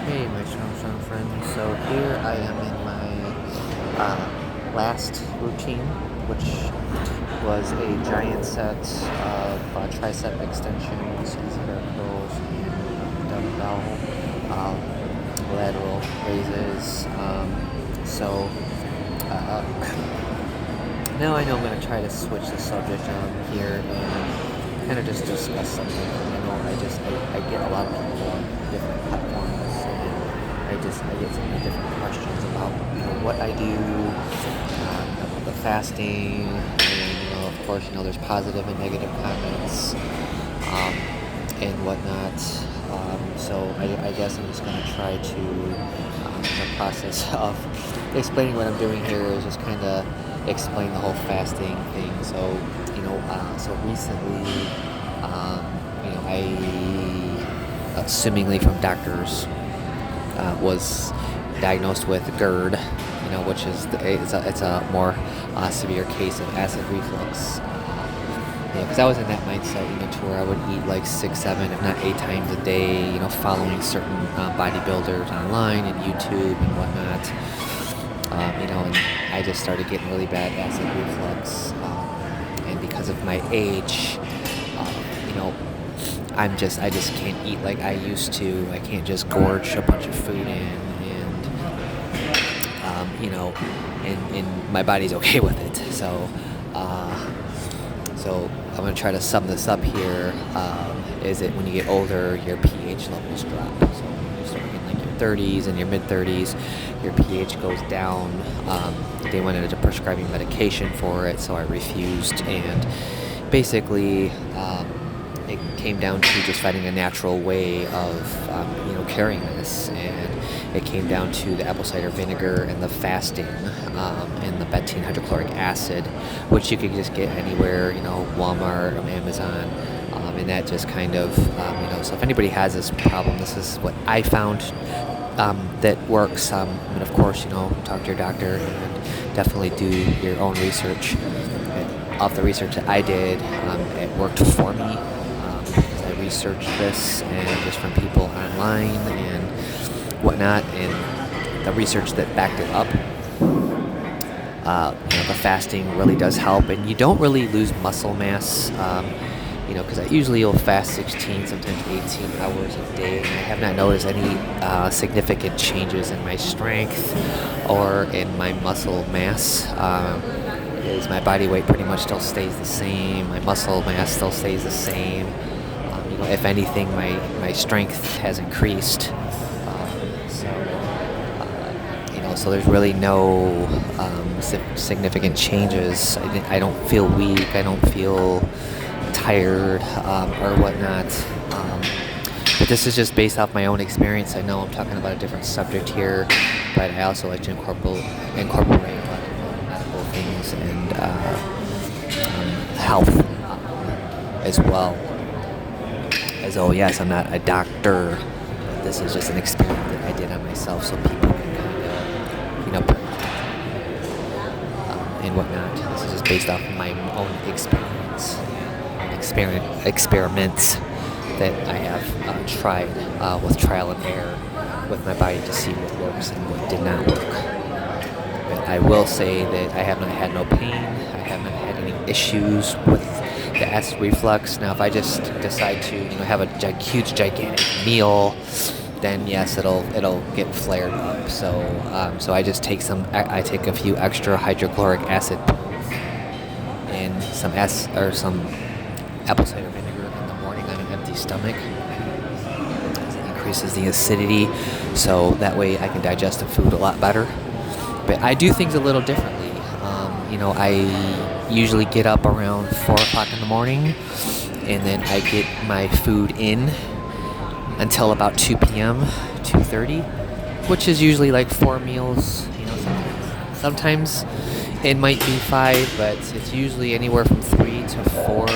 Hey, my strong friends. So here I am in my last routine, which was a giant set of tricep extensions, easy bear curls, and dumbbell lateral raises. Now I know I'm going to try to switch the subject on here and kind of just discuss something. I know I get a lot of people on different platforms, and I get so many different questions about what I do, about the fasting, and of course there's positive and negative comments and whatnot. So I guess I'm just going to try to, in the process of explaining what I'm doing here, is just kind of explain the whole fasting thing. So so recently, I, assumingly from doctors, was diagnosed with GERD, which is it's a more severe case of acid reflux. Because I was in that mindset, to where I would eat like 6, 7, if not 8 times a day, following certain bodybuilders online and YouTube and whatnot. And I just started getting really bad acid reflux. And because of my age, I just can't eat like I used to. I can't just gorge a bunch of food in, and my body's okay with it. So I'm going to try to sum this up here. Is that when you get older, your pH levels drop. So when you start in like your 30s and your mid-30s, your pH goes down. They went into prescribing medication for it, so I refused. And basically, it came down to just finding a natural way of, curing this. And it came down to the apple cider vinegar and the fasting and the betaine hydrochloric acid, which you could just get anywhere, Walmart, Amazon. And that just kind of, so if anybody has this problem, this is what I found that works. And of course, talk to your doctor and definitely do your own research. And off the research that I did, it worked for me. Because I researched this and just from people online and whatnot, and the research that backed it up. The fasting really does help, and you don't really lose muscle mass. Because I usually will fast 16, sometimes 18 hours a day, and I have not noticed any significant changes in my strength or in my muscle mass. Is my body weight pretty much still stays the same, my muscle mass still stays the same. If anything, my strength has increased. So there's really no significant changes. I don't feel weak. I don't feel tired or whatnot. But this is just based off my own experience. I know I'm talking about a different subject here, but I also like to incorporate medical things and health as well. As yes, I'm not a doctor. But this is just an experiment that I did on myself, so people can kind of, and whatnot. This is just based off of my own experiments that I have tried with trial and error with my body to see what works and what did not work. But I will say that I have not had no pain. I have not had any issues with the acid reflux. Now, if I just decide to, have a huge, gigantic meal, then yes, it'll get flared up. So I just take I take a few extra hydrochloric acid pills and some apple cider vinegar in the morning on an empty stomach. It increases the acidity, so that way I can digest the food a lot better. But I do things a little differently. I usually get up around 4 o'clock in the morning, and then I get my food in until about 2 p.m., 2:30, which is usually like 4 meals. You know, sometimes it might be 5, but it's usually anywhere from 3 to 4,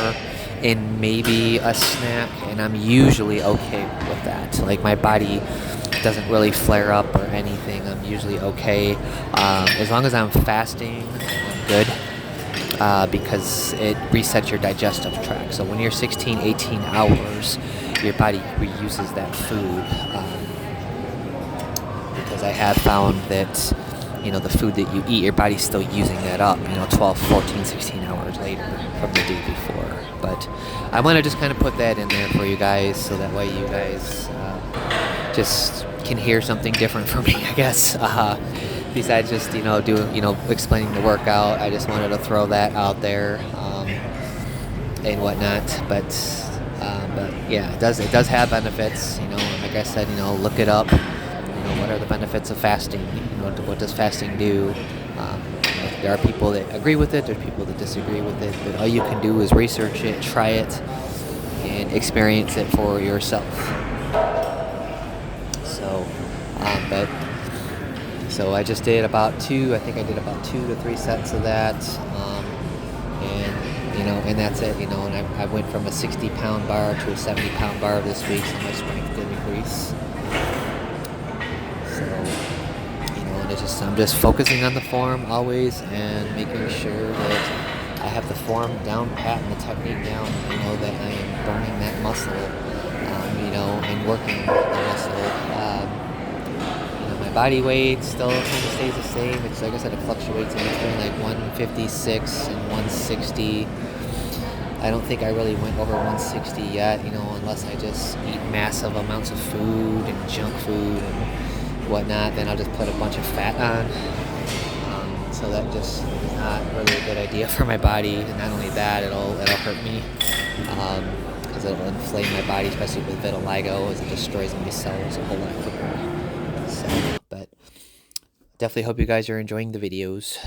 and maybe a snack. And I'm usually okay with that. Like, my body doesn't really flare up or anything. I'm usually okay. As long as I'm fasting, I'm good. Because it resets your digestive tract. So when you're 16, 18 hours, your body reuses that food. Because I have found that, you know, the food that you eat, your body's still using that up, you know, 12, 14, 16 hours later from the day before. But I want to just kind of put that in there for you guys, so that way you guys just can hear something different from me, I guess. Besides just, you know, explaining the workout, I just wanted to throw that out there, and whatnot. But yeah, it does have benefits. You know, like I said, you know, look it up. You know, what are the benefits of fasting? You know, what does fasting do? There are people that agree with it. There's people that disagree with it. But all you can do is research it, try it, and experience it for yourself. So I just did about 2 to 3 sets of that, and, you know, and that's it, you know. And I went from a 60-pound bar to a 70-pound bar this week, so my strength did increase. So, you know, and I'm just focusing on the form always, and making sure that I have the form down pat and the technique down. You know, that I am burning that muscle, you know, and working the muscle. Body weight still kind of stays the same. It's, like I said, it fluctuates in between like 156 and 160. I don't think I really went over 160 yet, you know, unless I just eat massive amounts of food and junk food and whatnot. Then I'll just put a bunch of fat on. So that just is not really a good idea for my body. And not only that, it'll hurt me, because it'll inflame my body, especially with vitiligo, as it destroys my cells a whole lot quicker. So, but definitely hope you guys are enjoying the videos.